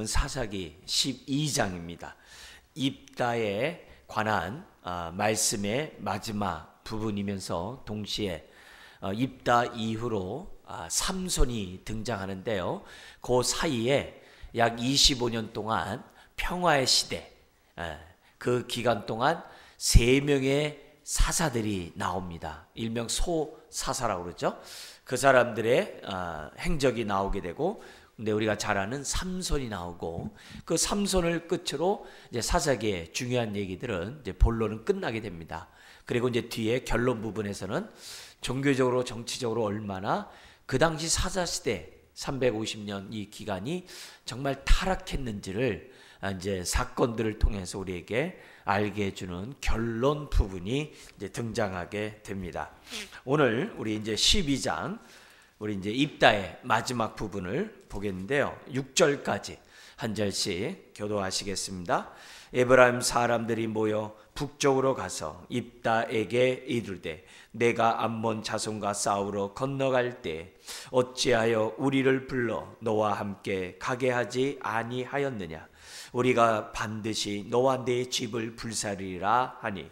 사사기 12장입니다. 입다에 관한 말씀의 마지막 부분이면서 동시에 입다 이후로 삼손이 등장하는데요. 그 사이에 약 25년 동안 평화의 시대, 그 기간 동안 3명의 사사들이 나옵니다. 일명 소사사라고 그러죠. 그 사람들의 행적이 나오게 되고, 근데 우리가 잘 아는 삼손이 나오고, 그 삼손을 끝으로 이제 사사기의 중요한 얘기들은 이제 본론은 끝나게 됩니다. 그리고 이제 뒤에 결론 부분에서는 종교적으로 정치적으로 얼마나 그 당시 사사 시대 350년 이 기간이 정말 타락했는지를 이제 사건들을 통해서 우리에게 알게 해주는 결론 부분이 이제 등장하게 됩니다. 오늘 우리 이제 12장 우리 이제 입다의 마지막 부분을 보겠는데요. 6절까지 한 절씩 교도하시겠습니다. 에브라임 사람들이 모여 북쪽으로 가서 입다에게 이르되 내가 암몬 자손과 싸우러 건너갈 때 어찌하여 우리를 불러 너와 함께 가게 하지 아니하였느냐. 우리가 반드시 너와 네 집을 불사리라 하니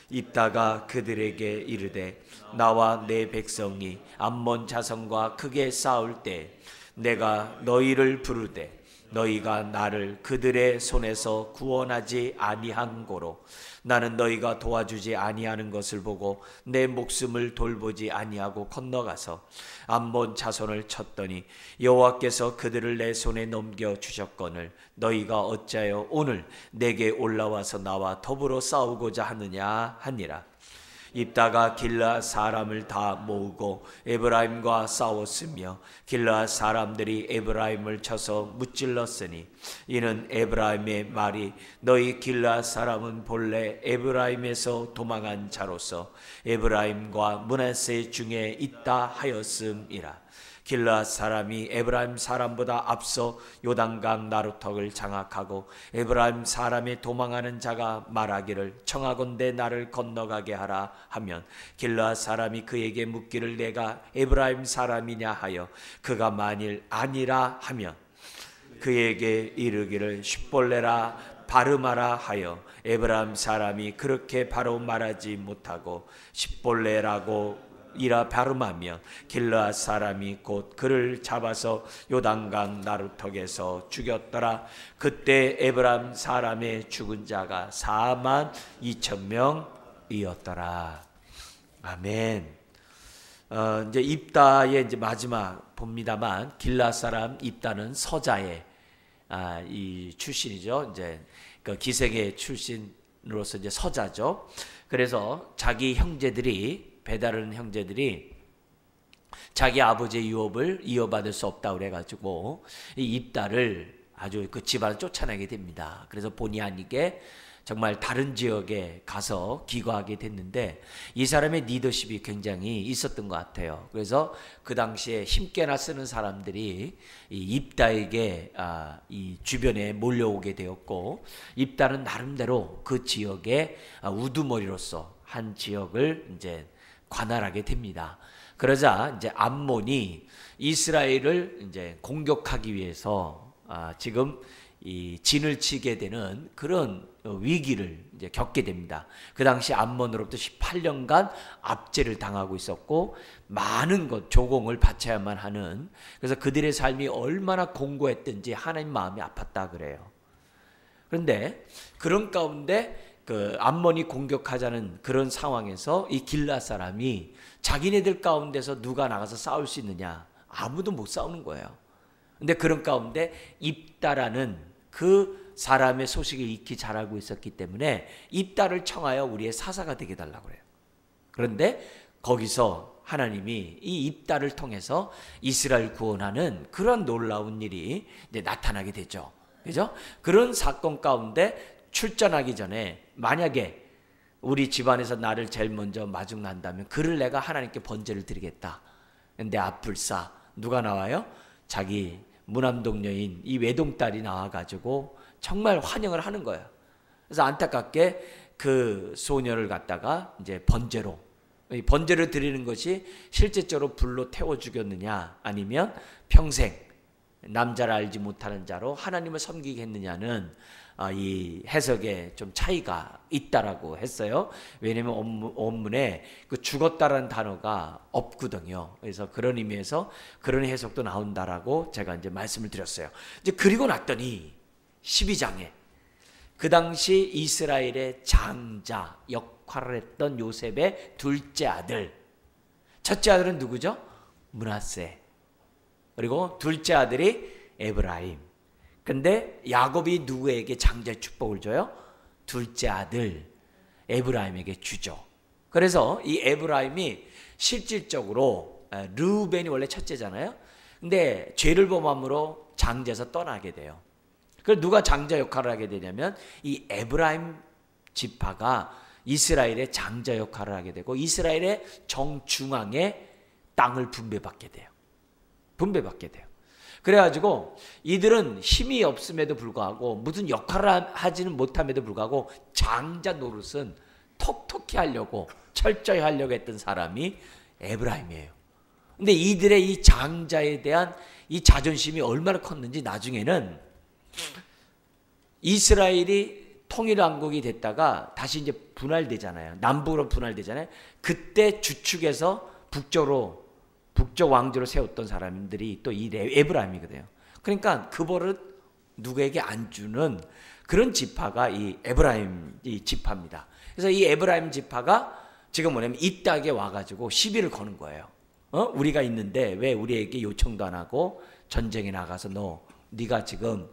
입다가 그들에게 이르되 나와 내 백성이 암몬 자손과 크게 싸울 때 내가 너희를 부르되 너희가 나를 그들의 손에서 구원하지 아니한 고로 나는 너희가 도와주지 아니하는 것을 보고 내 목숨을 돌보지 아니하고 건너가서 암몬 자손을 쳤더니 여호와께서 그들을 내 손에 넘겨 주셨거늘 너희가 어찌하여 오늘 내게 올라와서 나와 더불어 싸우고자 하느냐 하니라. 입다가 길르앗 사람을 다 모으고 에브라임과 싸웠으며 길르앗 사람들이 에브라임을 쳐서 무찔렀으니 이는 에브라임의 말이 너희 길르앗 사람은 본래 에브라임에서 도망한 자로서 에브라임과 므낫세 중에 있다 하였음이라. 길르앗 사람이 에브라임 사람보다 앞서 요단강 나루턱을 장악하고 에브라임 사람의 도망하는 자가 말하기를 청하건대 나를 건너가게 하라 하면 길르앗 사람이 그에게 묻기를 내가 에브라임 사람이냐 하여 그가 만일 아니라 하면 그에게 이르기를 쉿볼레라 바르마라 하여 에브라임 사람이 그렇게 바로 말하지 못하고 쉿볼레라고 이라 발음하며 길르앗 사람이 곧 그를 잡아서 요단강 나루턱에서 죽였더라. 그때 에브라임 사람의 죽은 자가 42,000명이었더라. 아멘. 이제 입다의 이제 마지막 봅니다만 길르앗 사람 입다는 서자의 이 출신이죠. 이제 그 기생의 출신으로서 이제 서자죠. 그래서 자기 형제들이 배다른 형제들이 자기 아버지의 유업을 이어받을 수 없다고 그래가지고 이 입다를 아주 그 집안을 쫓아내게 됩니다. 그래서 본의 아니게 정말 다른 지역에 가서 기거하게 됐는데 이 사람의 리더십이 굉장히 있었던 것 같아요. 그래서 그 당시에 힘께나 쓰는 사람들이 이 입다에게 이 주변에 몰려오게 되었고 입다는 나름대로 그 지역의 우두머리로서 한 지역을 이제 관할하게 됩니다. 그러자 이제 암몬이 이스라엘을 이제 공격하기 위해서 지금 이 진을 치게 되는 그런 위기를 이제 겪게 됩니다. 그 당시 암몬으로부터 18년간 압제를 당하고 있었고 많은 것 조공을 바쳐야만 하는, 그래서 그들의 삶이 얼마나 공고했든지 하나님 마음이 아팠다 그래요. 그런데 그런 가운데 그 암몬이 공격하자는 그런 상황에서 이 길르앗 사람이 자기네들 가운데서 누가 나가서 싸울 수 있느냐? 아무도 못 싸우는 거예요. 근데 그런 가운데 입다라는 그 사람의 소식을 익히 잘 알고 있었기 때문에 입다를 청하여 우리의 사사가 되게 달라고 그래요. 그런데 거기서 하나님이 이 입다를 통해서 이스라엘 구원하는 그런 놀라운 일이 이제 나타나게 되죠. 그죠? 그런 사건 가운데 출전하기 전에 만약에 우리 집안에서 나를 제일 먼저 마중난다면 그를 내가 하나님께 번제를 드리겠다. 근데 앞불사 누가 나와요? 자기 무남동녀인 이 외동딸이 나와가지고 정말 환영을 하는 거예요. 그래서 안타깝게 그 소녀를 갖다가 이제 번제로, 번제를 드리는 것이 실제적으로 불로 태워 죽였느냐 아니면 평생 남자를 알지 못하는 자로 하나님을 섬기게 했느냐는 이 해석에 좀 차이가 있다라고 했어요. 왜냐하면 원문에 그 죽었다라는 단어가 없거든요. 그래서 그런 의미에서 그런 해석도 나온다라고 제가 이제 말씀을 드렸어요. 이제 그리고 났더니 12장에 그 당시 이스라엘의 장자 역할을 했던 요셉의 둘째 아들, 첫째 아들은 누구죠? 므낫세. 그리고 둘째 아들이 에브라임. 근데 야곱이 누구에게 장자의 축복을 줘요? 둘째 아들 에브라임에게 주죠. 그래서 이 에브라임이 실질적으로 르우벤이 원래 첫째잖아요. 근데 죄를 범함으로 장자에서 떠나게 돼요. 그래서 누가 장자 역할을 하게 되냐면 이 에브라임 지파가 이스라엘의 장자 역할을 하게 되고 이스라엘의 정중앙에 땅을 분배받게 돼요. 그래가지고 이들은 힘이 없음에도 불구하고 무슨 역할을 하지는 못함에도 불구하고 장자 노릇은 톡톡히 하려고 철저히 하려고 했던 사람이 에브라임이에요. 근데 이들의 이 장자에 대한 이 자존심이 얼마나 컸는지 나중에는 이스라엘이 통일왕국이 됐다가 다시 이제 분할되잖아요. 남북으로 분할되잖아요. 그때 주축에서 북쪽 왕조로 세웠던 사람들이 또 이 에브라임이거든요. 그러니까 그 버릇 누구에게 안 주는 그런 지파가 이 에브라임 이 지파입니다. 그래서 이 에브라임 지파가 지금 뭐냐면 이 땅에 와가지고 시비를 거는 거예요. 우리가 있는데 왜 우리에게 요청도 안 하고 전쟁에 나가서 네가 지금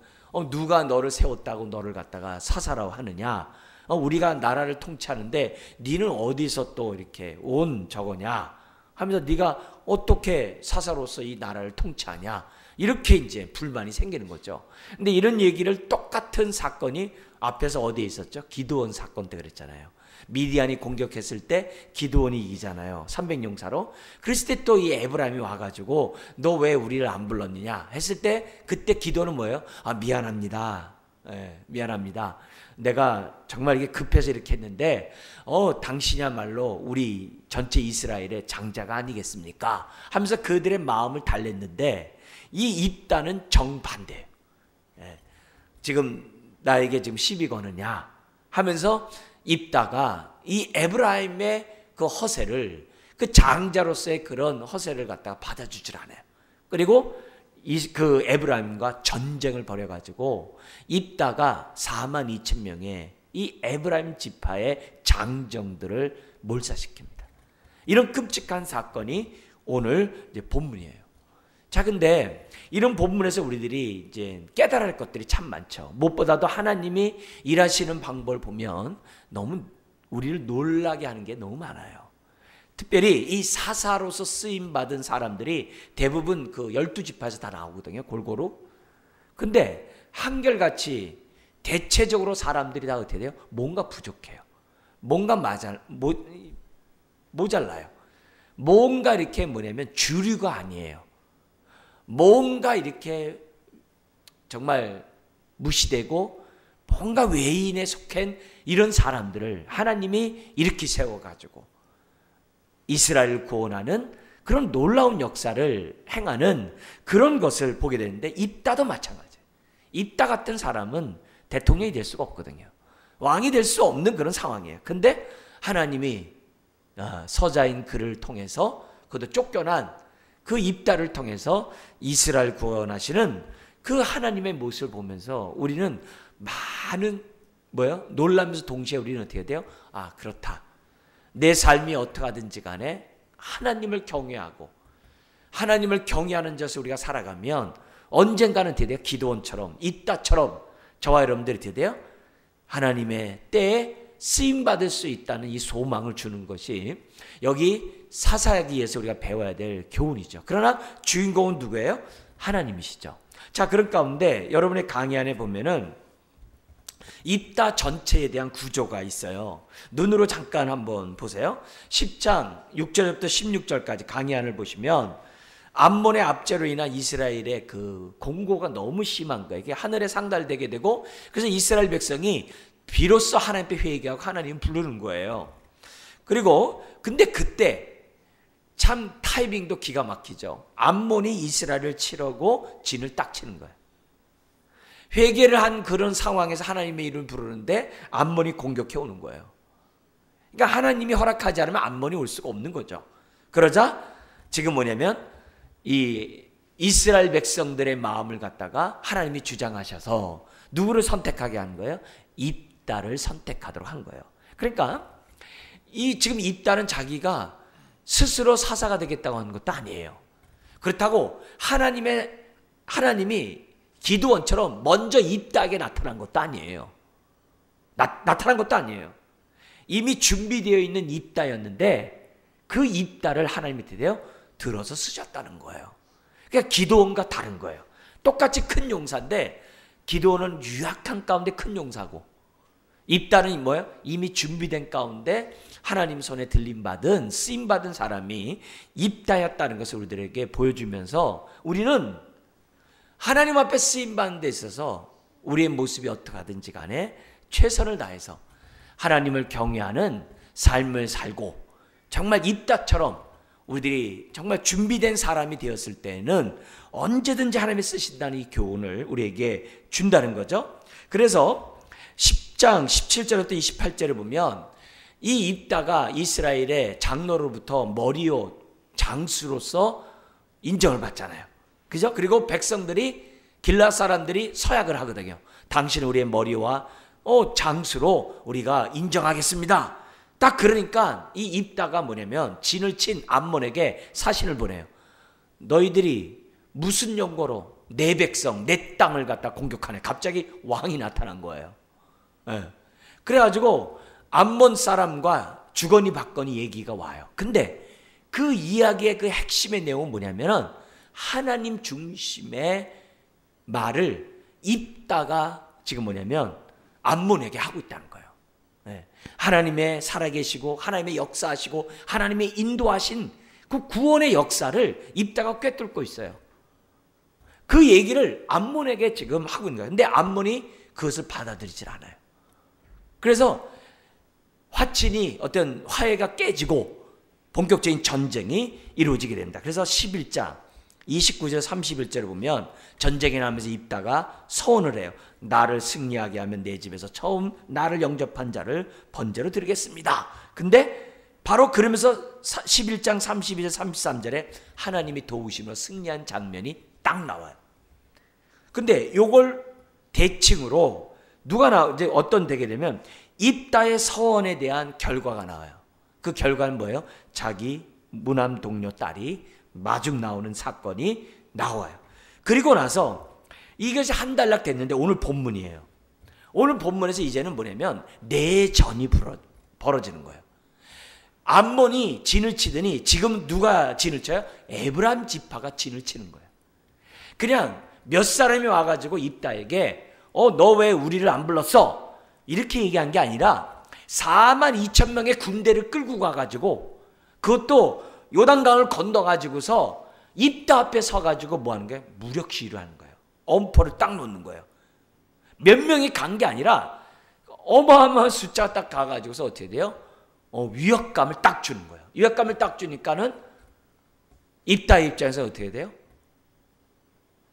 누가 너를 세웠다고 너를 갖다가 사사라고 하느냐? 우리가 나라를 통치하는데 니는 어디서 또 이렇게 온 저거냐? 하면서 네가 어떻게 사사로서 이 나라를 통치하냐? 이렇게 이제 불만이 생기는 거죠. 근데 이런 얘기를 똑같은 사건이 앞에서 어디에 있었죠? 기드온 사건 때 그랬잖아요. 미디안이 공격했을 때 기드온이 이기잖아요. 300용사로. 그랬을 때 또 이 에브라임이 와가지고 너 왜 우리를 안 불렀느냐 했을 때 그때 기드온은 뭐예요? 미안합니다. 미안합니다. 내가 정말 이게 급해서 이렇게 했는데 당신이야말로 우리 전체 이스라엘의 장자가 아니겠습니까? 하면서 그들의 마음을 달랬는데 이 입다는 정반대예요. 지금 나에게 지금 시비 거느냐 하면서 입다가 이 에브라임의 그 허세를 그 장자로서의 그런 허세를 갖다가 받아주질 않아요. 그리고 그 에브라임과 전쟁을 벌여가지고 입다가 42,000명의 이 에브라임 지파의 장정들을 몰살시킵니다. 이런 끔찍한 사건이 오늘 이제 본문이에요. 자, 근데 이런 본문에서 우리들이 이제 깨달아야 할 것들이 참 많죠. 무엇보다도 하나님이 일하시는 방법을 보면 너무 우리를 놀라게 하는 게 너무 많아요. 특별히 이 사사로서 쓰임 받은 사람들이 대부분 그 12지파에서 다 나오거든요. 골고루. 근데 한결같이 대체적으로 사람들이 다 어떻게 돼요? 뭔가 부족해요. 뭔가 모자라요. 뭔가 이렇게 뭐냐면 주류가 아니에요. 뭔가 이렇게 정말 무시되고 뭔가 외인에 속한 이런 사람들을 하나님이 이렇게 세워가지고 이스라엘을 구원하는 그런 놀라운 역사를 행하는 그런 것을 보게 되는데 입다도 마찬가지예요. 입다 같은 사람은 대통령이 될 수가 없거든요. 왕이 될 수 없는 그런 상황이에요. 근데 하나님이 서자인 그를 통해서 그도 쫓겨난 그 입다를 통해서 이스라엘 구원하시는 그 하나님의 모습을 보면서 우리는 많은 놀라면서 동시에 우리는 어떻게 돼요? 그렇다. 내 삶이 어떻게 하든지 간에 하나님을 경외하고 하나님을 경외하는 자세 우리가 살아가면 언젠가는 어떻게 돼요? 기드온처럼 입다처럼 저와 여러분들이 어떻게 돼요? 하나님의 때에 쓰임받을 수 있다는 이 소망을 주는 것이 여기 사사기에서 우리가 배워야 될 교훈이죠. 그러나 주인공은 누구예요? 하나님이시죠. 자, 그런 가운데 여러분의 강의 안에 보면은 입다 전체에 대한 구조가 있어요. 눈으로 잠깐 한번 보세요. 10장 6절부터 16절까지 강의안을 보시면 암몬의 압제로 인한 이스라엘의 그 공고가 너무 심한 거예요. 이게 하늘에 상달되게 되고 그래서 이스라엘 백성이 비로소 하나님 앞에 회개하고 하나님 부르는 거예요. 그리고 근데 그때 참 타이밍도 기가 막히죠. 암몬이 이스라엘을 치려고 진을 딱 치는 거예요. 회개를 한 그런 상황에서 하나님의 이름을 부르는데 암몬이 공격해 오는 거예요. 그러니까 하나님이 허락하지 않으면 암몬이 올 수가 없는 거죠. 그러자 지금 뭐냐면 이 이스라엘 백성들의 마음을 갖다가 하나님이 주장하셔서 누구를 선택하게 한 거예요? 입다를 선택하도록 한 거예요. 그러니까 지금 입다는 자기가 스스로 사사가 되겠다고 하는 것도 아니에요. 그렇다고 하나님이 기드온처럼 먼저 입다에게 나타난 것도 아니에요. 나타난 것도 아니에요. 이미 준비되어 있는 입다였는데 그 입다를 하나님이 들어서 쓰셨다는 거예요. 그러니까 기드온과 다른 거예요. 똑같이 큰 용사인데 기드온은 유약한 가운데 큰 용사고, 입다는 뭐예요? 이미 준비된 가운데 하나님 손에 들림받은 쓰임받은 사람이 입다였다는 것을 우리들에게 보여주면서 우리는 하나님 앞에 쓰임받는 데 있어서 우리의 모습이 어떻게 하든지 간에 최선을 다해서 하나님을 경외하는 삶을 살고, 정말 입다처럼 우리들이 정말 준비된 사람이 되었을 때는 언제든지 하나님이 쓰신다는 이 교훈을 우리에게 준다는 거죠. 그래서 10장 17절부터 28절을 보면 이 입다가 이스라엘의 장로로부터 머리요 장수로서 인정을 받잖아요. 그죠? 그리고 백성들이, 길앗 사람들이 서약을 하거든요. 당신은 우리의 머리와 장수로 우리가 인정하겠습니다. 딱 그러니까 이 입다가 뭐냐면 진을 친 암몬에게 사신을 보내요. 너희들이 무슨 용거로 내 백성, 내 땅을 갖다 공격하네. 갑자기 왕이 나타난 거예요. 네. 그래가지고 암몬 사람과 주거니 받거니 얘기가 와요. 근데 그 이야기의 그 핵심의 내용은 뭐냐면은 하나님 중심의 말을 입다가 지금 뭐냐면 암몬에게 하고 있다는 거예요. 네. 하나님의 살아계시고 하나님의 역사하시고 하나님의 인도하신 그 구원의 역사를 입다가 꿰뚫고 있어요. 그 얘기를 암몬에게 지금 하고 있는 거예요. 근데 암몬이 그것을 받아들이질 않아요. 그래서 화친이 어떤 화해가 깨지고 본격적인 전쟁이 이루어지게 됩니다. 그래서 11장 29절 31절을 보면 전쟁이 나면서 입다가 서원을 해요. 나를 승리하게 하면 내 집에서 처음 나를 영접한 자를 번제로 드리겠습니다. 근데 바로 그러면서 11장 32절 33절에 하나님이 도우심으로 승리한 장면이 딱 나와요. 근데 요걸 대칭으로 이제 어떤 되게 되면 입다의 서원에 대한 결과가 나와요. 그 결과는 뭐예요? 자기 무남 동료 딸이 마중 나오는 사건이 나와요. 그리고 나서 이것이 한 달락 됐는데 오늘 본문이에요. 오늘 본문에서 이제는 뭐냐면 내전이 벌어지는 거예요. 암몬이 진을 치더니 지금 누가 진을 쳐요? 에브라임 지파가 진을 치는 거예요. 그냥 몇 사람이 와가지고 입다에게 너 왜 우리를 안 불렀어? 이렇게 얘기한 게 아니라 42,000명의 군대를 끌고 가가지고 그것도 요단강을 건너가지고서 입다 앞에 서가지고 뭐 하는 거예요? 무력 시위를 하는 거예요. 엄포를 딱 놓는 거예요. 몇 명이 간 게 아니라 어마어마한 숫자가 딱 가가지고서 어떻게 돼요? 위협감을 딱 주는 거예요. 위협감을 딱 주니까는 입다 입장에서 어떻게 돼요?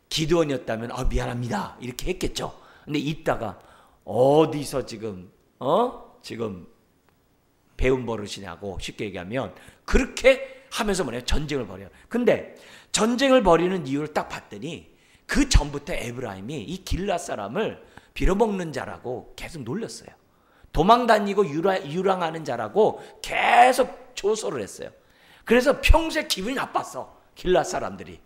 기드온이었다면 미안합니다 이렇게 했겠죠. 근데 입다가 어디서 지금 배운 버릇이냐고 쉽게 얘기하면 그렇게 하면서 뭐냐 전쟁을 벌여요. 근데 전쟁을 벌이는 이유를 딱 봤더니 그 전부터 에브라임이 이 길앗 사람을 빌어먹는 자라고 계속 놀렸어요. 도망다니고 유랑하는 자라고 계속 조소를 했어요. 그래서 평소에 기분이 나빴어. 길앗 사람들이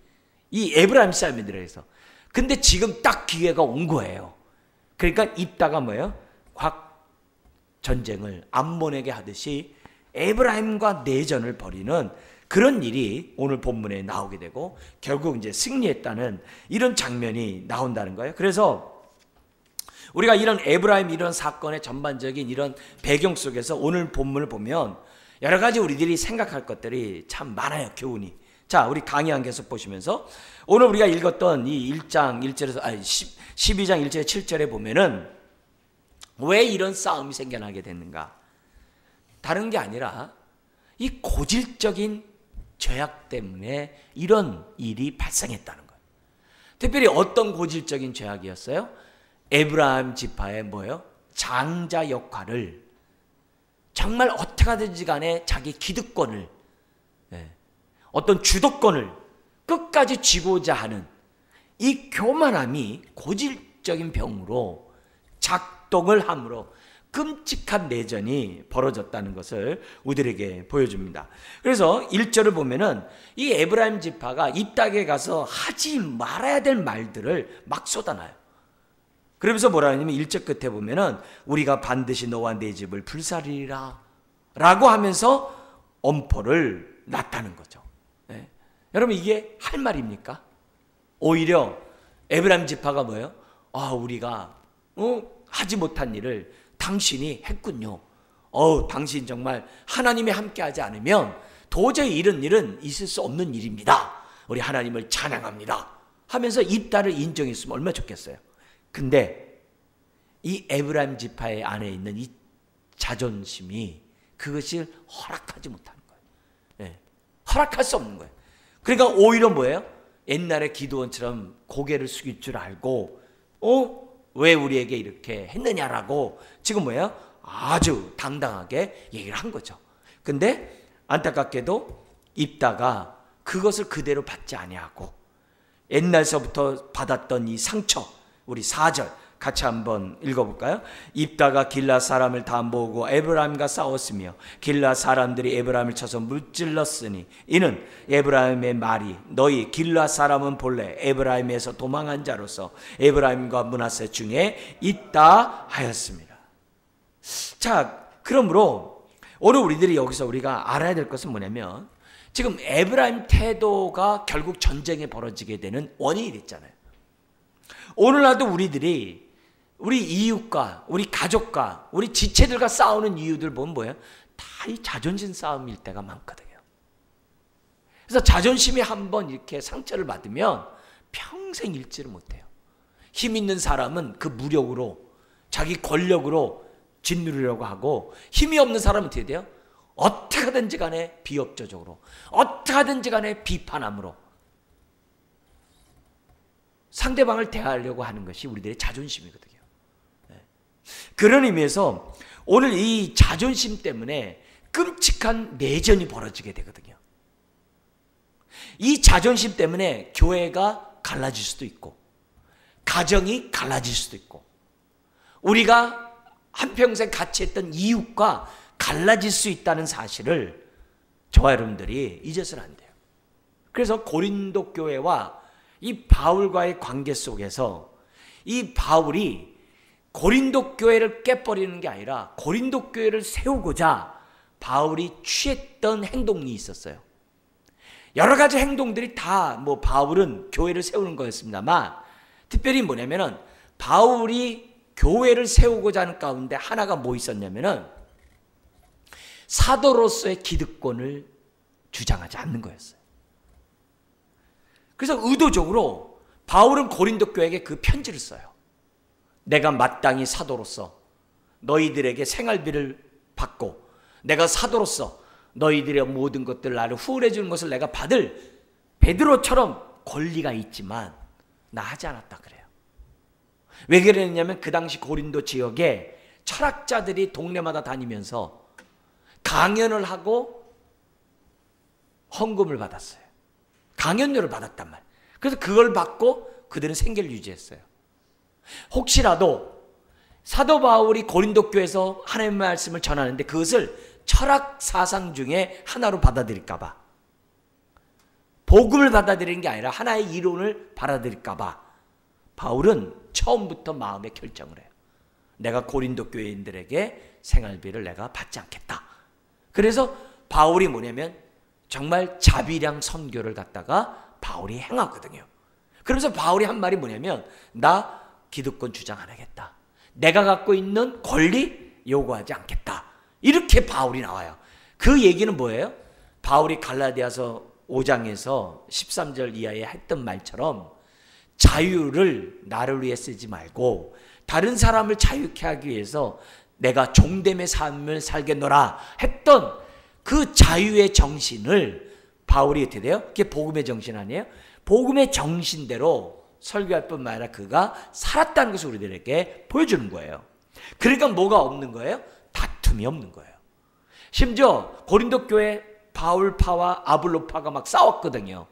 이 에브라임 사람들에게서. 근데 지금 딱 기회가 온 거예요. 그러니까 입다가 뭐예요? 확 전쟁을 암몬에게 하듯이 에브라임과 내전을 벌이는 그런 일이 오늘 본문에 나오게 되고 결국 이제 승리했다는 이런 장면이 나온다는 거예요. 그래서 우리가 이런 에브라임 이런 사건의 전반적인 이런 배경 속에서 오늘 본문을 보면 여러 가지 우리들이 생각할 것들이 참 많아요. 교훈이. 자, 우리 강의 한 계속 보시면서 오늘 우리가 읽었던 이 12장 1절에 7절에 보면은 왜 이런 싸움이 생겨나게 됐는가? 다른 게 아니라 이 고질적인 죄악 때문에 이런 일이 발생했다는 거예요. 특별히 어떤 고질적인 죄악이었어요? 에브라임 지파의 뭐예요? 장자 역할을 정말 어떻게 하든지 간에 자기 기득권을, 어떤 주도권을 끝까지 쥐고자 하는 이 교만함이 고질적인 병으로 작동을 함으로 끔찍한 내전이 벌어졌다는 것을 우리들에게 보여줍니다. 그래서 1절을 보면은 이 에브라임 지파가 입닥에 가서 하지 말아야 될 말들을 막 쏟아놔요. 그러면서 뭐라 하냐면 1절 끝에 보면은 우리가 반드시 너와 내 집을 불사르리라 라고 하면서 엄포를 놨다는 거죠. 네. 여러분, 이게 할 말입니까? 오히려 에브라임 지파가 뭐예요? 우리가 하지 못한 일을 당신이 했군요. 당신 정말 하나님이 함께하지 않으면 도저히 이런 일은 있을 수 없는 일입니다. 우리 하나님을 찬양합니다 하면서 입다를 인정했으면 얼마나 좋겠어요. 근데 이 에브라임 지파의 안에 있는 이 자존심이 그것을 허락하지 못하는 거예요. 허락할 수 없는 거예요. 그러니까 오히려 뭐예요? 옛날에 기드온처럼 고개를 숙일 줄 알고 왜 우리에게 이렇게 했느냐라고 지금 뭐예요? 아주 당당하게 얘기를 한 거죠. 근데 안타깝게도 입다가 그것을 그대로 받지 아니하고 옛날서부터 받았던 이 상처, 우리 4절 같이 한번 읽어볼까요? 입다가 길라 사람을 다 모으고 에브라임과 싸웠으며 길라 사람들이 에브라임을 쳐서 무찔렀으니 이는 에브라임의 말이 너희 길라 사람은 본래 에브라임에서 도망한 자로서 에브라임과 므낫세 중에 있다 하였습니다. 자, 그러므로 오늘 우리들이 여기서 우리가 알아야 될 것은 뭐냐면 지금 에브라임 태도가 결국 전쟁에 벌어지게 되는 원인이 됐잖아요. 오늘날도 우리들이 우리 이웃과 우리 가족과 우리 지체들과 싸우는 이유들 보면 뭐예요? 다 이 자존심 싸움일 때가 많거든요. 그래서 자존심이 한번 이렇게 상처를 받으면 평생 잃지를 못해요. 힘 있는 사람은 그 무력으로 자기 권력으로 짓누르려고 하고 힘이 없는 사람은 어떻게 돼요? 어떻게 하든지 간에 비협조적으로 어떻게 하든지 간에 비판함으로 상대방을 대하려고 하는 것이 우리들의 자존심이거든요. 그런 의미에서 오늘 이 자존심 때문에 끔찍한 내전이 벌어지게 되거든요. 이 자존심 때문에 교회가 갈라질 수도 있고 가정이 갈라질 수도 있고 우리가 한평생 같이 했던 이웃과 갈라질 수 있다는 사실을 저와 여러분들이 잊어서는 안 돼요. 그래서 고린도 교회와 이 바울과의 관계 속에서 이 바울이 고린도 교회를 깨버리는 게 아니라 고린도 교회를 세우고자 바울이 취했던 행동이 있었어요. 여러 가지 행동들이 다 뭐 바울은 교회를 세우는 거였습니다만 특별히 뭐냐면은 바울이 교회를 세우고자 하는 가운데 하나가 뭐 있었냐면은 사도로서의 기득권을 주장하지 않는 거였어요. 그래서 의도적으로 바울은 고린도 교회에게 그 편지를 써요. 내가 마땅히 사도로서 너희들에게 생활비를 받고 내가 사도로서 너희들의 모든 것들을 나를 후원해 주는 것을 내가 받을 베드로처럼 권리가 있지만 나 하지 않았다 그래요. 왜 그랬냐면 그 당시 고린도 지역에 철학자들이 동네마다 다니면서 강연을 하고 헌금을 받았어요. 강연료를 받았단 말이에요. 그래서 그걸 받고 그들은 생계를 유지했어요. 혹시라도 사도 바울이 고린도 교회에서 하나님의 말씀을 전하는데 그것을 철학 사상 중에 하나로 받아들일까 봐, 복음을 받아들이는 게 아니라 하나의 이론을 받아들일까 봐 바울은 처음부터 마음에 결정을 해요. 내가 고린도 교회인들에게 생활비를 내가 받지 않겠다. 그래서 바울이 뭐냐면 정말 자비량 선교를 갖다가 바울이 행하거든요. 그러면서 바울이 한 말이 뭐냐면 나 기득권 주장 안 하겠다. 내가 갖고 있는 권리 요구하지 않겠다. 이렇게 바울이 나와요. 그 얘기는 뭐예요? 바울이 갈라디아서 5장에서 13절 이하에 했던 말처럼 자유를 나를 위해 쓰지 말고 다른 사람을 자유케 하기 위해서 내가 종됨의 삶을 살겠노라 했던 그 자유의 정신을 바울이 어떻게 돼요? 그게 복음의 정신 아니에요? 복음의 정신대로 설교할 뿐만 아니라 그가 살았다는 것을 우리들에게 보여주는 거예요. 그러니까 뭐가 없는 거예요? 다툼이 없는 거예요. 심지어 고린도 교회 바울파와 아볼로파가 막 싸웠거든요.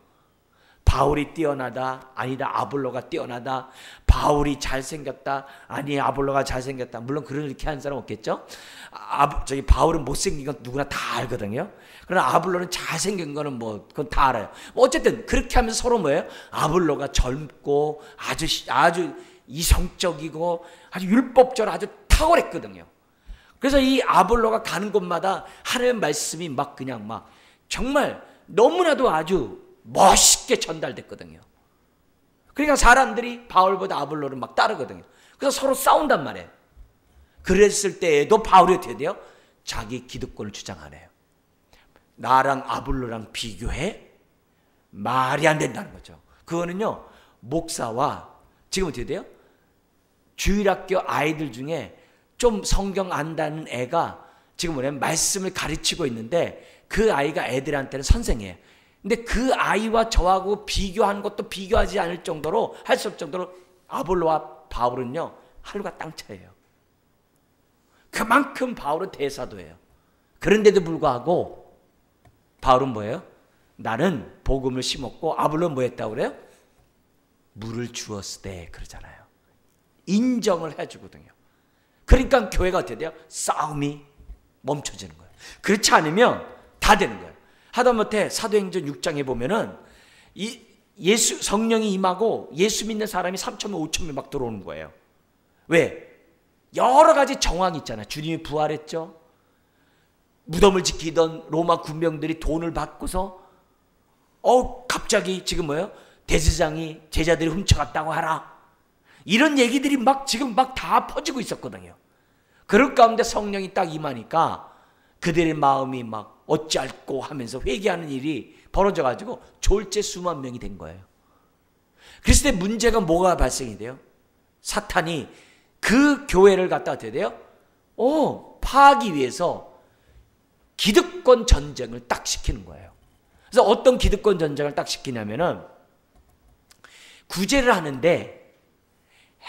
바울이 뛰어나다, 아니다 아볼로가 뛰어나다, 바울이 잘생겼다, 아니 아볼로가 잘생겼다. 물론 그렇게 하는 사람 없겠죠. 바울은 못생긴 건 누구나 다 알거든요. 그러나 아볼로는 잘생긴 거는 뭐 그건 다 알아요. 뭐 어쨌든 그렇게 하면서 서로 뭐예요? 아볼로가 젊고 아주 이성적이고 아주 율법적으로 아주 탁월했거든요. 그래서 이 아볼로가 가는 곳마다 하나님의 말씀이 막 그냥 막 정말 너무나도 아주 멋있게 전달됐거든요. 그러니까 사람들이 바울보다 아볼로를 막 따르거든요. 그래서 서로 싸운단 말이에요. 그랬을 때에도 바울이 어떻게 돼요? 자기 기득권을 주장하네요. 나랑 아볼로랑 비교해? 말이 안 된다는 거죠. 그거는요, 목사와 지금 어떻게 돼요? 주일학교 아이들 중에 좀 성경 안다는 애가 지금 뭐냐면 말씀을 가르치고 있는데 그 아이가 애들한테는 선생이에요. 근데 그 아이와 저하고 비교하는 것도 비교하지 않을 정도로 할 수 없을 정도로 아볼로와 바울은요 하늘과 땅 차이예요. 그만큼 바울은 대사도예요. 그런데도 불구하고 바울은 뭐예요? 나는 복음을 심었고 아볼로는 뭐 했다고 그래요? 물을 주었을 때 그러잖아요. 인정을 해주거든요. 그러니까 교회가 어떻게 돼요? 싸움이 멈춰지는 거예요. 그렇지 않으면 다 되는 거예요. 하다못해 사도행전 6장에 보면은 예수 성령이 임하고 예수 믿는 사람이 3,000명 5,000명 막 들어오는 거예요. 왜? 여러 가지 정황이 있잖아요. 주님이 부활했죠. 무덤을 지키던 로마 군병들이 돈을 받고서 갑자기 지금 뭐예요? 대제사장이 제자들이 훔쳐갔다고 하라. 이런 얘기들이 막 지금 막 다 퍼지고 있었거든요. 그럴 가운데 성령이 딱 임하니까 그들의 마음이 막 어찌할꼬 하면서 회개하는 일이 벌어져가지고 졸제 수만 명이 된 거예요. 그랬을 때 문제가 뭐가 발생이 돼요? 사탄이 그 교회를 갖다 어떻게 돼요? 파하기 위해서 기득권 전쟁을 딱 시키는 거예요. 그래서 어떤 기득권 전쟁을 딱 시키냐면은 구제를 하는데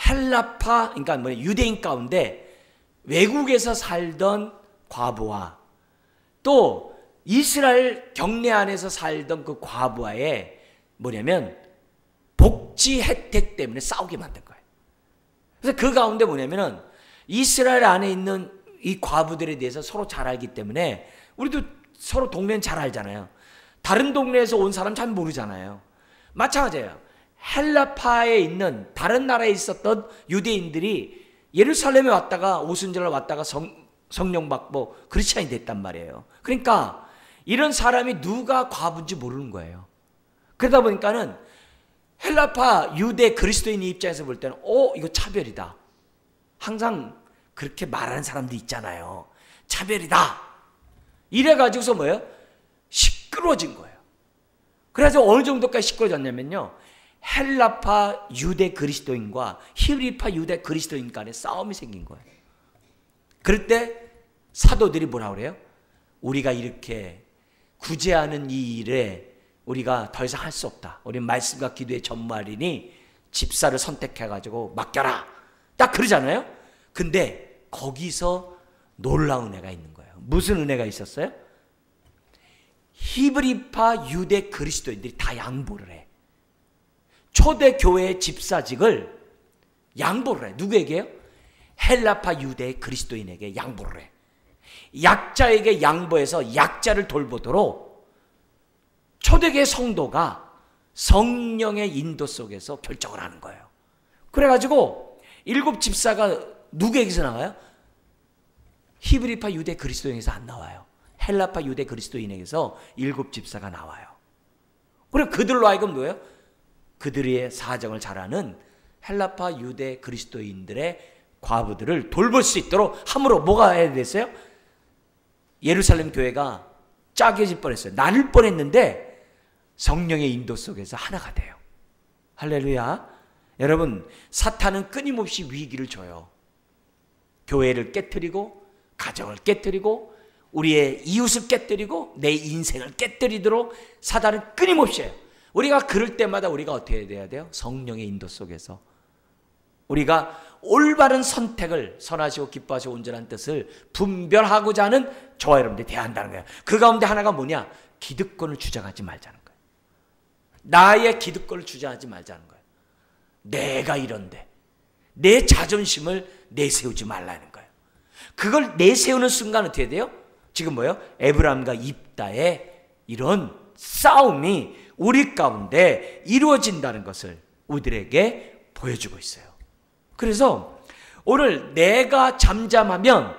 헬라파, 그러니까 뭐 유대인 가운데 외국에서 살던 과부와 또 이스라엘 경내 안에서 살던 그 과부와의 뭐냐면 복지 혜택 때문에 싸우게 만든 거예요. 그래서 그 가운데 뭐냐면은 이스라엘 안에 있는 이 과부들에 대해서 서로 잘 알기 때문에 우리도 서로 동네는 잘 알잖아요. 다른 동네에서 온 사람 잘 모르잖아요. 마찬가지예요. 헬라파에 있는 다른 나라에 있었던 유대인들이 예루살렘에 왔다가 오순절날 왔다가 성령 받고 크리스찬이 됐단 말이에요. 그러니까 이런 사람이 누가 과부인지 모르는 거예요. 그러다 보니까는 헬라파 유대 그리스도인 입장에서 볼 때는 이거 차별이다. 항상 그렇게 말하는 사람도 있잖아요. 차별이다. 이래가지고서 뭐예요? 시끄러워진 거예요. 그래서 어느 정도까지 시끄러워졌냐면요. 헬라파 유대 그리스도인과 히브리파 유대 그리스도인 간에 싸움이 생긴 거예요. 그럴 때 사도들이 뭐라고 그래요? 우리가 이렇게 구제하는 이 일에 우리가 더 이상 할 수 없다. 우리는 말씀과 기도의 전무하리니 집사를 선택해가지고 맡겨라. 딱 그러잖아요. 근데 거기서 놀라운 은혜가 있는 거예요. 무슨 은혜가 있었어요? 히브리파 유대 그리스도인들이 다 양보를 해. 초대교회의 집사직을 양보를 해. 누구에게요? 헬라파 유대 그리스도인에게 양보를 해. 약자에게 양보해서 약자를 돌보도록 초대교회 성도가 성령의 인도 속에서 결정을 하는 거예요. 그래가지고 7 집사가 누구에게서 나와요? 히브리파 유대 그리스도인에게서 안 나와요. 헬라파 유대 그리스도인에게서 7 집사가 나와요. 그리고 그들로 하여금 뭐예요? 그들의 사정을 잘 아는 헬라파 유대 그리스도인들의 과부들을 돌볼 수 있도록 함으로 뭐가 해야 됐어요? 예루살렘 교회가 짜겨질 뻔했어요. 나눌 뻔했는데 성령의 인도 속에서 하나가 돼요. 할렐루야. 여러분, 사탄은 끊임없이 위기를 줘요. 교회를 깨트리고 가정을 깨트리고 우리의 이웃을 깨뜨리고 내 인생을 깨뜨리도록 사단은 끊임없이 해요. 우리가 그럴 때마다 우리가 어떻게 해야 돼요? 성령의 인도 속에서 우리가 올바른 선택을, 선하시고 기뻐하시고 온전한 뜻을 분별하고자 하는 저와 여러분들이 돼야 한다는 거예요. 그 가운데 하나가 뭐냐? 기득권을 주장하지 말자는 거예요. 나의 기득권을 주장하지 말자는 거예요. 내가 이런데 내 자존심을 내세우지 말라는 거예요. 그걸 내세우는 순간 어떻게 돼요? 지금 뭐예요? 에브라임과 입다의 이런 싸움이 우리 가운데 이루어진다는 것을 우리들에게 보여주고 있어요. 그래서 오늘 내가 잠잠하면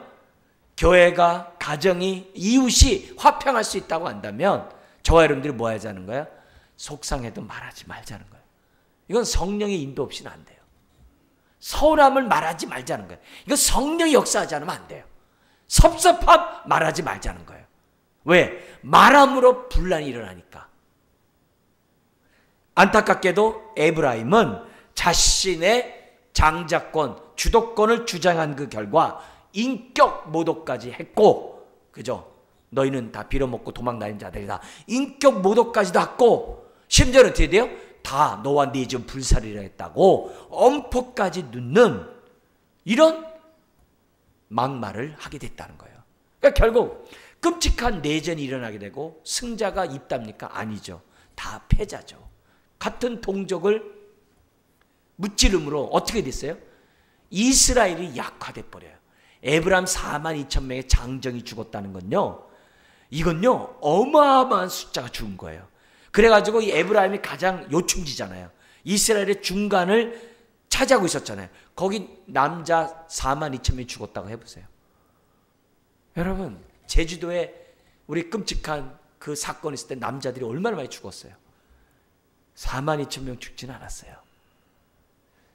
교회가, 가정이, 이웃이 화평할 수 있다고 한다면 저와 여러분들이 뭐 하자는 거야? 속상해도 말하지 말자는 거예요. 이건 성령의 인도 없이는 안 돼요. 서운함을 말하지 말자는 거예요. 이건 성령이 역사하지 않으면 안 돼요. 섭섭함 말하지 말자는 거예요. 왜? 말함으로 분란이 일어나니까. 안타깝게도 에브라임은 자신의 장자권, 주도권을 주장한 그 결과 인격 모독까지 했고, 그죠? 너희는 다 빌어먹고 도망다니는 자들이다. 인격 모독까지도 했고, 심지어는 어떻게 돼요? 다 너와 네 집 불살이라 했다고 엄포까지 넣는 이런 막말을 하게 됐다는 거예요. 그러니까 결국 끔찍한 내전이 일어나게 되고 승자가 입답니까? 아니죠. 다 패자죠. 같은 동족을 무찌름으로 어떻게 됐어요? 이스라엘이 약화돼 버려요. 에브라임 4만 2천 명의 장정이 죽었다는 건요, 이건요 어마어마한 숫자가 죽은 거예요. 그래가지고 이 에브라임이 가장 요충지잖아요. 이스라엘의 중간을 차지하고 있었잖아요. 거기 남자 4만 2천 명이 죽었다고 해보세요. 여러분, 제주도에 우리 끔찍한 그 사건이 있을 때 남자들이 얼마나 많이 죽었어요? 4만 2천 명 죽지는 않았어요.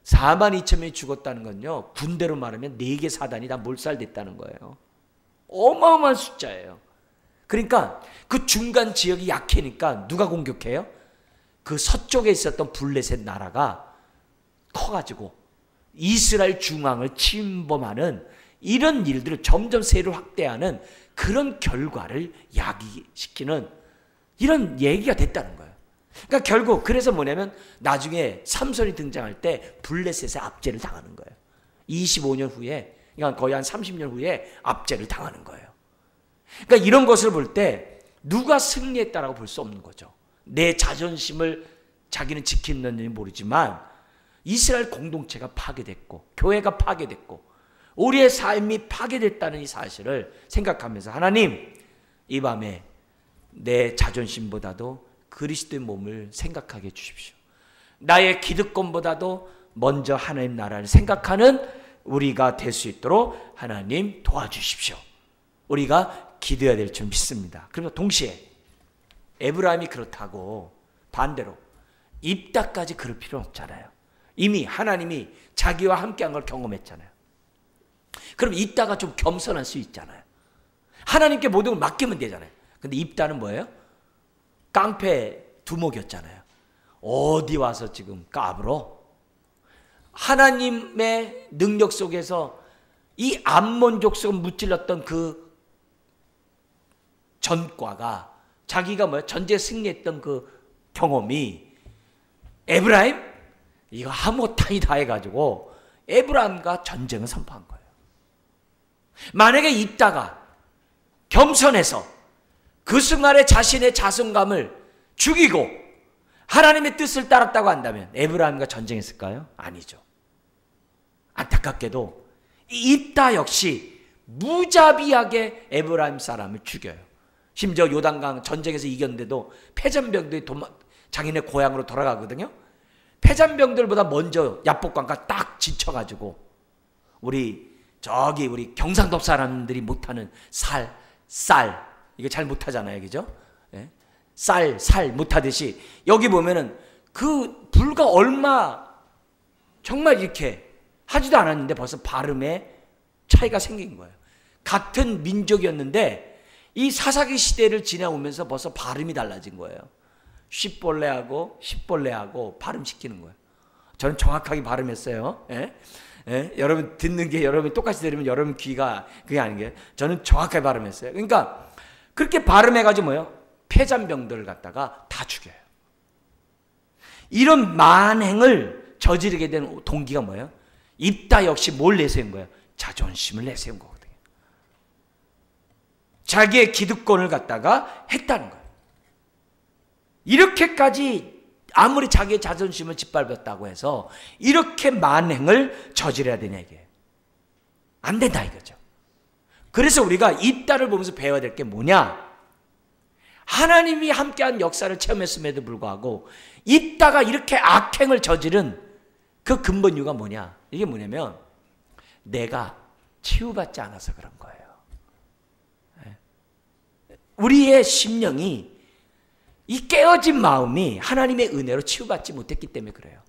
4만 2천 명이 죽었다는 건요, 군대로 말하면 4개 사단이 다 몰살됐다는 거예요. 어마어마한 숫자예요. 그러니까 그 중간 지역이 약해니까 누가 공격해요? 그 서쪽에 있었던 블레셋 나라가 커가지고 이스라엘 중앙을 침범하는 이런 일들을 점점 세를 확대하는 그런 결과를 야기시키는 이런 얘기가 됐다는 거예요. 그러니까 결국 그래서 뭐냐면 나중에 삼손이 등장할 때 블레셋의 압제를 당하는 거예요. 25년 후에, 그러니까 거의 한 30년 후에 압제를 당하는 거예요. 그러니까 이런 것을 볼 때 누가 승리했다라고 볼 수 없는 거죠. 내 자존심을 자기는 지켰는지 모르지만 이스라엘 공동체가 파괴됐고 교회가 파괴됐고 우리의 삶이 파괴됐다는 이 사실을 생각하면서 하나님, 이 밤에 내 자존심보다도 그리스도의 몸을 생각하게 해주십시오. 나의 기득권보다도 먼저 하나님 나라를 생각하는 우리가 될 수 있도록 하나님 도와주십시오. 우리가 기도해야 될 줄 믿습니다. 그러면 동시에 에브라임이 그렇다고 반대로 입다까지 그럴 필요는 없잖아요. 이미 하나님이 자기와 함께한 걸 경험했잖아요. 그럼 입다가 좀 겸손할 수 있잖아요. 하나님께 모든 걸 맡기면 되잖아요. 근데 입다는 뭐예요? 깡패 두목이었잖아요. 어디 와서 지금 까불어? 하나님의 능력 속에서 이 암몬 족속을 무찔렀던 그 전과가 자기가 뭐야? 전쟁에 승리했던 그 경험이 에브라임? 이거 하모탄이다 해가지고 에브라임과 전쟁을 선포한 거예요. 만약에 있다가 겸손해서 그 순간에 자신의 자존감을 죽이고 하나님의 뜻을 따랐다고 한다면 에브라임과 전쟁했을까요? 아니죠. 안타깝게도 입다 역시 무자비하게 에브라임 사람을 죽여요. 심지어 요단강 전쟁에서 이겼는데도 패전병들이 자기네 고향으로 돌아가거든요. 패전병들보다 먼저 야복강가 딱 지쳐가지고 우리 경상도 사람들이 못하는 쌀 이거 잘 못하잖아요, 그죠? 예? 살 못하듯이 여기 보면은 그 불과 얼마 정말 이렇게 하지도 않았는데 벌써 발음에 차이가 생긴 거예요. 같은 민족이었는데 이 사사기 시대를 지나오면서 벌써 발음이 달라진 거예요. 쉿벌레하고 발음시키는 거예요. 저는 정확하게 발음했어요. 예? 예? 여러분 듣는 게 여러분 똑같이 들으면 여러분 귀가 그게 아닌 게 저는 정확하게 발음했어요. 그러니까 그렇게 발음해가지고 뭐예요? 폐잔병들을 갖다가 다 죽여요. 이런 만행을 저지르게 된 동기가 뭐예요? 입다 역시 뭘 내세운 거예요? 자존심을 내세운 거거든요. 자기의 기득권을 갖다가 했다는 거예요. 이렇게까지 아무리 자기의 자존심을 짓밟았다고 해서 이렇게 만행을 저질러야 되냐 이게 안 된다 이거죠. 그래서 우리가 입다를 보면서 배워야 될 게 뭐냐? 하나님이 함께한 역사를 체험했음에도 불구하고 입다가 이렇게 악행을 저지른 그 근본 이유가 뭐냐? 이게 뭐냐면 내가 치유받지 않아서 그런 거예요. 우리의 심령이 이 깨어진 마음이 하나님의 은혜로 치유받지 못했기 때문에 그래요.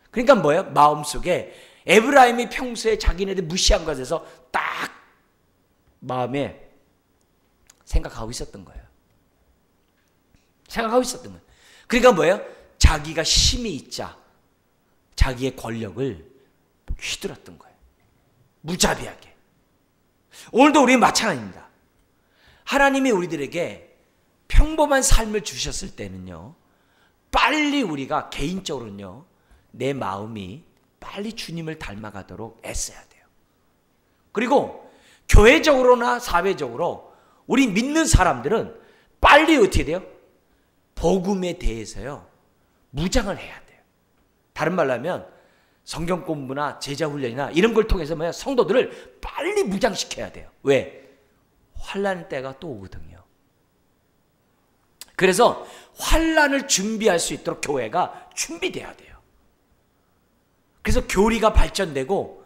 그러니까 뭐예요? 마음속에 에브라임이 평소에 자기네들 무시한 것에서 딱 마음에 생각하고 있었던 거예요. 생각하고 있었던 거예요. 그러니까 뭐예요? 자기가 힘이 있자 자기의 권력을 휘둘렀던 거예요. 무자비하게. 오늘도 우리 마찬가지입니다. 하나님이 우리들에게 평범한 삶을 주셨을 때는요, 빨리 우리가 개인적으로는요, 내 마음이 빨리 주님을 닮아가도록 애써야 돼요. 그리고 교회적으로나 사회적으로 우리 믿는 사람들은 빨리 어떻게 돼요? 복음에 대해서요, 무장을 해야 돼요. 다른 말로 하면 성경 공부나 제자 훈련이나 이런 걸 통해서 뭐야? 성도들을 빨리 무장시켜야 돼요. 왜? 환난 때가 또 오거든요. 그래서 환난을 준비할 수 있도록 교회가 준비돼야 돼요. 그래서 교리가 발전되고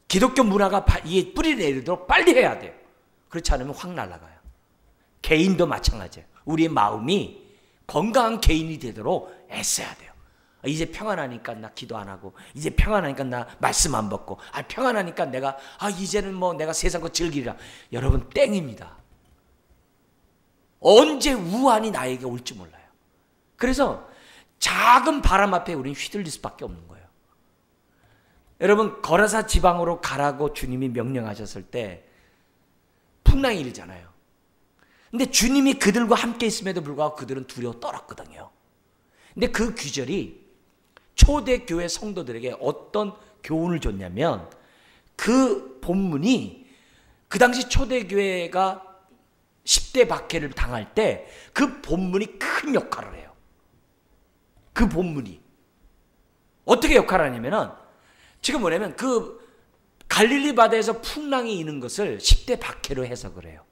기독교 문화가 이에 뿌리를 내리도록 빨리 해야 돼요. 그렇지 않으면 확 날아가요. 개인도 마찬가지예요. 우리의 마음이 건강한 개인이 되도록 애써야 돼요. 이제 평안하니까 나 기도 안 하고, 이제 평안하니까 나 말씀 안 받고, 평안하니까 내가 이제는 뭐 내가 세상 거 즐기리라. 여러분 땡입니다. 언제 우환이 나에게 올지 몰라요. 그래서 작은 바람 앞에 우리는 휘둘릴 수밖에 없는 거예요. 여러분 거라사 지방으로 가라고 주님이 명령하셨을 때 풍랑이 일잖아요. 근데 주님이 그들과 함께 있음에도 불구하고 그들은 두려워 떨었거든요. 근데 그 귀절이 초대교회 성도들에게 어떤 교훈을 줬냐면, 그 본문이 그 당시 초대교회가 10대 박해를 당할 때 그 본문이 큰 역할을 해요. 그 본문이 어떻게 역할을 하냐면은, 지금 뭐냐면 그 갈릴리 바다에서 풍랑이 있는 것을 10대 박해로 해석을 해요.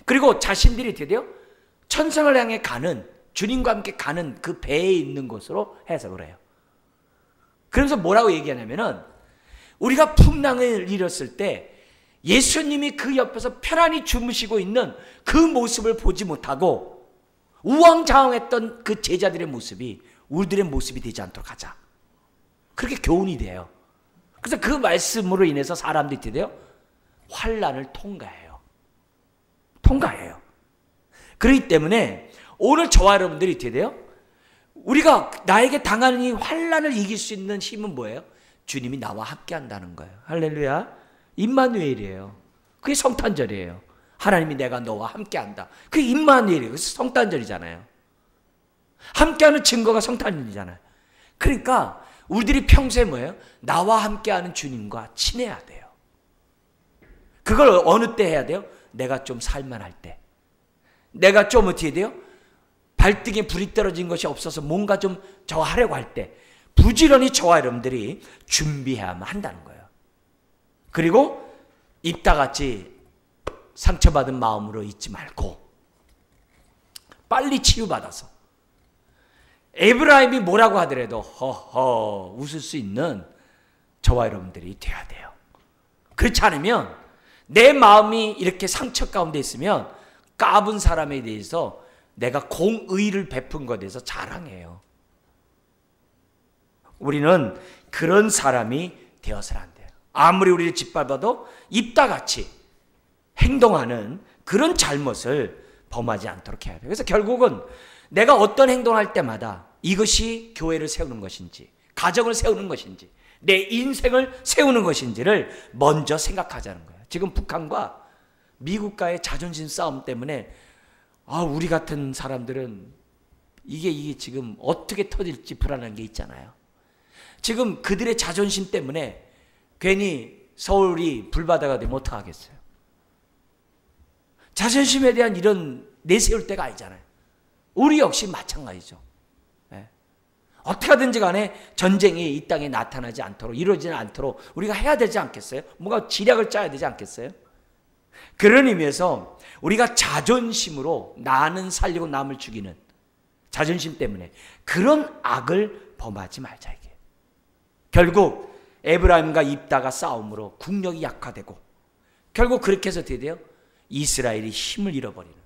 그리고 자신들이 드디어 천상을 향해 가는, 주님과 함께 가는 그 배에 있는 것으로 해석을 해요. 그래서 뭐라고 얘기하냐면은, 우리가 풍랑을 일었을 때 예수님이 그 옆에서 편안히 주무시고 있는 그 모습을 보지 못하고 우왕좌왕했던 그 제자들의 모습이 우리들의 모습이 되지 않도록 하자. 그렇게 교훈이 돼요. 그래서 그 말씀으로 인해서 사람들이 어떻게 돼요? 환난을 통과해요. 통과해요. 그렇기 때문에 오늘 저와 여러분들이 어떻게 돼요? 우리가 나에게 당하는 이 환난을 이길 수 있는 힘은 뭐예요? 주님이 나와 함께 한다는 거예요. 할렐루야. 임마누엘이에요. 그게 성탄절이에요. 하나님이 내가 너와 함께 한다. 그게 임마누엘이에요. 그래서 성탄절이잖아요. 함께하는 증거가 성탄절이잖아요. 그러니까 우리들이 평소에 뭐예요? 나와 함께하는 주님과 친해야 돼요. 그걸 어느 때 해야 돼요? 내가 좀 살만할 때. 내가 좀 어떻게 돼요? 발등에 불이 떨어진 것이 없어서 뭔가 좀 저 하려고 할 때 부지런히 저와 여러분들이 준비해야만 한다는 거예요. 그리고 입다같이 상처받은 마음으로 있지 말고 빨리 치유받아서 에브라임이 뭐라고 하더라도 허허 웃을 수 있는 저와 여러분들이 돼야 돼요. 그렇지 않으면 내 마음이 이렇게 상처 가운데 있으면 까분 사람에 대해서 내가 공의를 베푼 것에 대해서 자랑해요. 우리는 그런 사람이 되어서는 안 돼요. 아무리 우리를 짓밟아도 입다같이 행동하는 그런 잘못을 범하지 않도록 해야 돼요. 그래서 결국은 내가 어떤 행동을 할 때마다 이것이 교회를 세우는 것인지, 가정을 세우는 것인지 내 인생을 세우는 것인지를 먼저 생각하자는 거예요. 지금 북한과 미국과의 자존심 싸움 때문에 우리 같은 사람들은 이게 지금 어떻게 터질지 불안한 게 있잖아요. 지금 그들의 자존심 때문에 괜히 서울이 불바다가 되면 어떡하겠어요. 자존심에 대한 이런 내세울 때가 아니잖아요. 우리 역시 마찬가지죠. 네. 어떻게 하든지 간에 전쟁이 이 땅에 나타나지 않도록, 이루어지지 않도록 우리가 해야 되지 않겠어요? 뭔가 지략을 짜야 되지 않겠어요? 그런 의미에서 우리가 자존심으로 나는 살리고 남을 죽이는 자존심 때문에 그런 악을 범하지 말자 이게. 결국 에브라임과 입다가 싸움으로 국력이 약화되고 결국 그렇게 해서 어떻게 돼요? 이스라엘이 힘을 잃어버리는.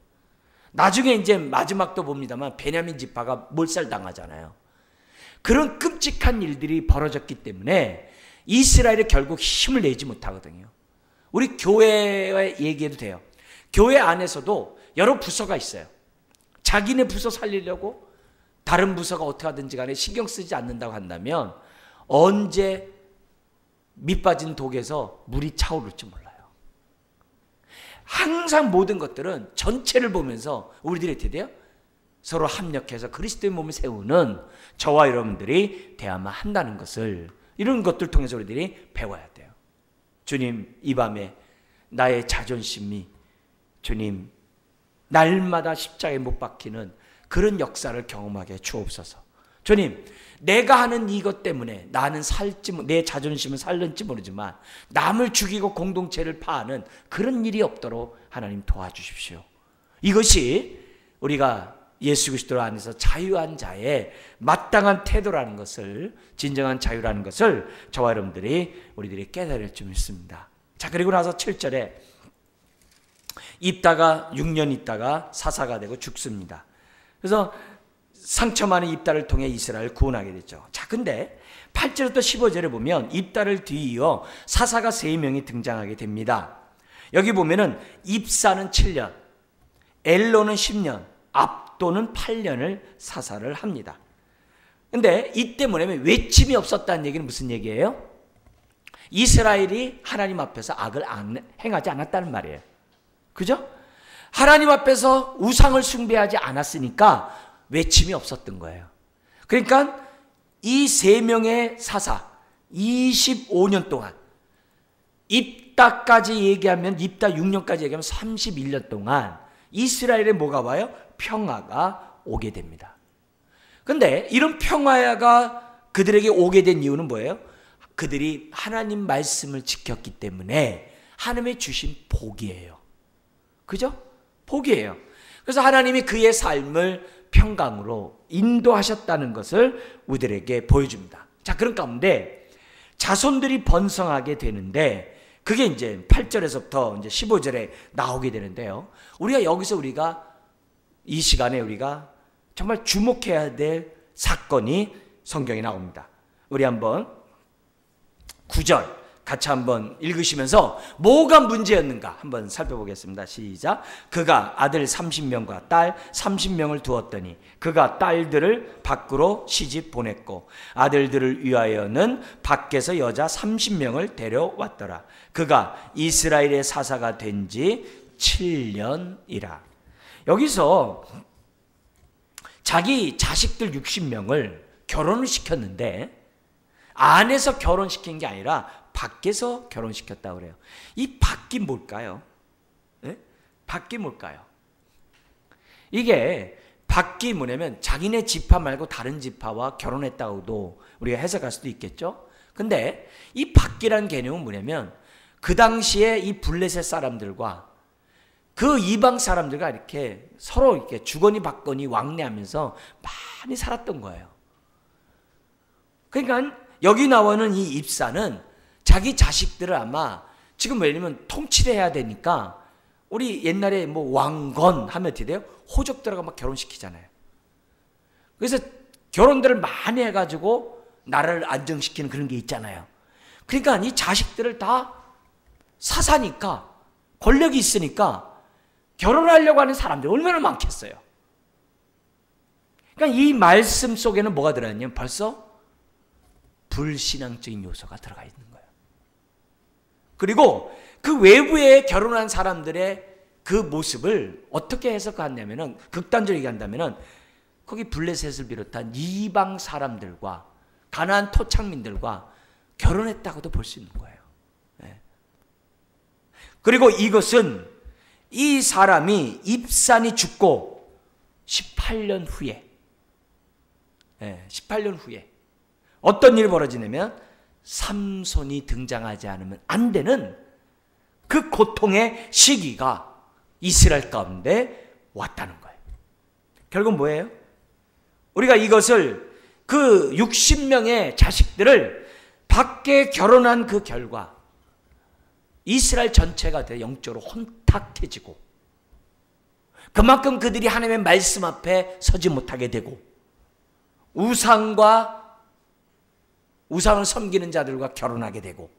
나중에 이제 마지막도 봅니다만 베냐민 지파가 몰살당하잖아요. 그런 끔찍한 일들이 벌어졌기 때문에 이스라엘이 결국 힘을 내지 못하거든요. 우리 교회에 얘기해도 돼요. 교회 안에서도 여러 부서가 있어요. 자기네 부서 살리려고 다른 부서가 어떻게 하든지 간에 신경 쓰지 않는다고 한다면 언제 밑빠진 독에서 물이 차오를지 몰라요. 항상 모든 것들은 전체를 보면서 우리들이 어떻게 돼요? 서로 합력해서 그리스도의 몸을 세우는 저와 여러분들이 돼야만 한다는 것을, 이런 것들 통해서 우리들이 배워야 돼요. 주님, 이 밤에 나의 자존심이 주님 날마다 십자가에 못 박히는 그런 역사를 경험하게 주옵소서. 주님, 내가 하는 이것 때문에 나는 내 자존심은 살는지 모르지만 남을 죽이고 공동체를 파하는 그런 일이 없도록 하나님 도와주십시오. 이것이 우리가 예수 그리스도 안에서 자유한 자의 마땅한 태도라는 것을, 진정한 자유라는 것을 저와 여러분들이 우리들이 깨달을 줄 믿습니다. 자, 그리고 나서 7절에 입다가 6년 있다가 사사가 되고 죽습니다. 그래서 상처 많은 입다를 통해 이스라엘을 구원하게 됐죠. 자, 근데 8절부터 15절에 보면 입다를 뒤이어 사사가 3명이 등장하게 됩니다. 여기 보면은 입사는 7년, 엘로는 10년, 압도는 8년을 사사를 합니다. 근데 이때 뭐냐면 외침이 없었다는 얘기는 무슨 얘기예요? 이스라엘이 하나님 앞에서 악을 행하지 않았다는 말이에요. 그죠? 하나님 앞에서 우상을 숭배하지 않았으니까 외침이 없었던 거예요. 그러니까 이 3명의 사사 25년 동안, 입다까지 얘기하면, 입다 6년까지 얘기하면 31년 동안 이스라엘에 뭐가 와요? 평화가 오게 됩니다. 그런데 이런 평화가 그들에게 오게 된 이유는 뭐예요? 그들이 하나님 말씀을 지켰기 때문에 하나님의 주신 복이에요. 그죠? 복이에요. 그래서 하나님이 그의 삶을 평강으로 인도하셨다는 것을 우리들에게 보여줍니다. 자, 그런 가운데 자손들이 번성하게 되는데 그게 이제 8절에서부터 이제 15절에 나오게 되는데요. 우리가 이 시간에 우리가 정말 주목해야 될 사건이 성경에 나옵니다. 우리 한번 9절 같이 한번 읽으시면서 뭐가 문제였는가 한번 살펴보겠습니다. 시작. 그가 아들 30명과 딸 30명을 두었더니 그가 딸들을 밖으로 시집 보냈고 아들들을 위하여는 밖에서 여자 30명을 데려왔더라. 그가 이스라엘의 사사가 된 지 7년이라. 여기서 자기 자식들 60명을 결혼을 시켰는데 안에서 결혼시킨 게 아니라 밖에서 결혼시켰다고 그래요. 이 밖이 뭘까요? 네? 밖이 뭘까요? 이게 밖이 뭐냐면 자기네 지파 말고 다른 지파와 결혼했다고도 우리가 해석할 수도 있겠죠. 근데 이 밖이라는 개념은 뭐냐면 그 당시에 이 블레셋 사람들과 그 이방 사람들과 이렇게 서로 이렇게 주거니 받거니 왕래하면서 많이 살았던 거예요. 그러니까 여기 나오는 이 입사는 자기 자식들을 아마 지금 왜냐면 통치를 해야 되니까 우리 옛날에 뭐 왕건 하면 어떻게 돼요? 호족들하고 막 결혼시키잖아요. 그래서 결혼들을 많이 해가지고 나라를 안정시키는 그런 게 있잖아요. 그러니까 이 자식들을 다 사사니까 권력이 있으니까 결혼하려고 하는 사람들이 얼마나 많겠어요. 그러니까 이 말씀 속에는 뭐가 들어있냐면 벌써 불신앙적인 요소가 들어가 있는 거예요. 그리고 그 외부에 결혼한 사람들의 그 모습을 어떻게 해석하냐면은, 극단적으로 얘기한다면은, 거기 블레셋을 비롯한 이방 사람들과 가나안 토착민들과 결혼했다고도 볼 수 있는 거예요. 그리고 이것은 이 사람이 입산이 죽고 18년 후에 18년 후에 어떤 일이 벌어지냐면 삼손이 등장하지 않으면 안 되는 그 고통의 시기가 이스라엘 가운데 왔다는 거예요. 결국 뭐예요? 우리가 이것을 그 60명의 자식들을 밖에 결혼한 그 결과 이스라엘 전체가 영적으로 혼탁해지고 그만큼 그들이 하나님의 말씀 앞에 서지 못하게 되고 우상을 섬기는 자들과 결혼하게 되고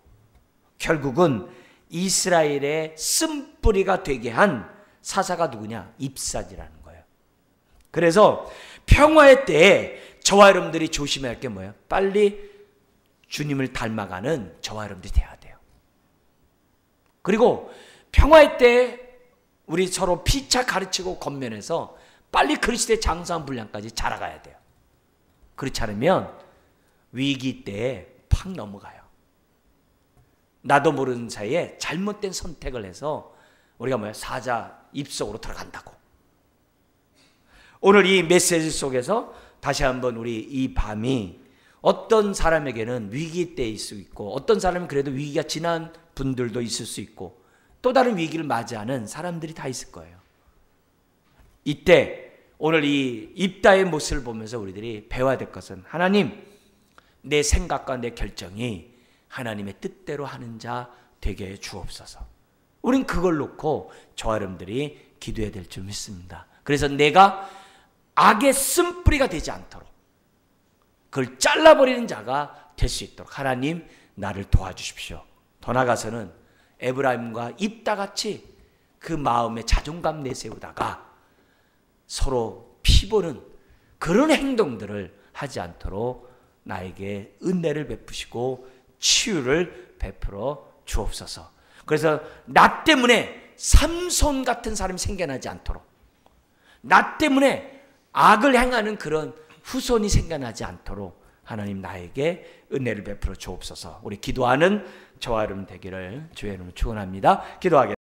결국은 이스라엘의 쓴뿌리가 되게 한 사사가 누구냐? 입산이라는 거예요. 그래서 평화의 때에 저와 여러분들이 조심해야 할 게 뭐예요? 빨리 주님을 닮아가는 저와 여러분들이 돼야 돼요. 그리고 평화의 때 우리 서로 피차 가르치고 겉면에서 빨리 그리스도의 장성한 분량까지 자라가야 돼요. 그렇지 않으면 위기 때에 팍 넘어가요. 나도 모르는 사이에 잘못된 선택을 해서 우리가 사자 입속으로 들어간다고. 오늘 이 메시지 속에서 다시 한번 우리 이 밤이 어떤 사람에게는 위기 때일 수 있고 어떤 사람은 그래도 위기가 지난 분들도 있을 수 있고 또 다른 위기를 맞이하는 사람들이 다 있을 거예요. 이때 오늘 이 입다의 모습을 보면서 우리들이 배워야 될 것은 하나님, 내 생각과 내 결정이 하나님의 뜻대로 하는 자 되게 해 주옵소서. 우린 그걸 놓고 저와 여러분들이 기도해야 될 줄 믿습니다. 그래서 내가 악의 쓴뿌리가 되지 않도록 그걸 잘라버리는 자가 될 수 있도록 하나님 나를 도와주십시오. 더 나아가서는 에브라임과 입다같이 그 마음에 자존감 내세우다가 서로 피보는 그런 행동들을 하지 않도록 나에게 은혜를 베푸시고 치유를 베풀어 주옵소서. 그래서 나 때문에 삼손 같은 사람이 생겨나지 않도록, 나 때문에 악을 행하는 그런 후손이 생겨나지 않도록 하나님 나에게 은혜를 베풀어 주옵소서. 우리 기도하는 저와 여러분 되기를 주의 이름으로 축원합니다. 기도하겠습니다.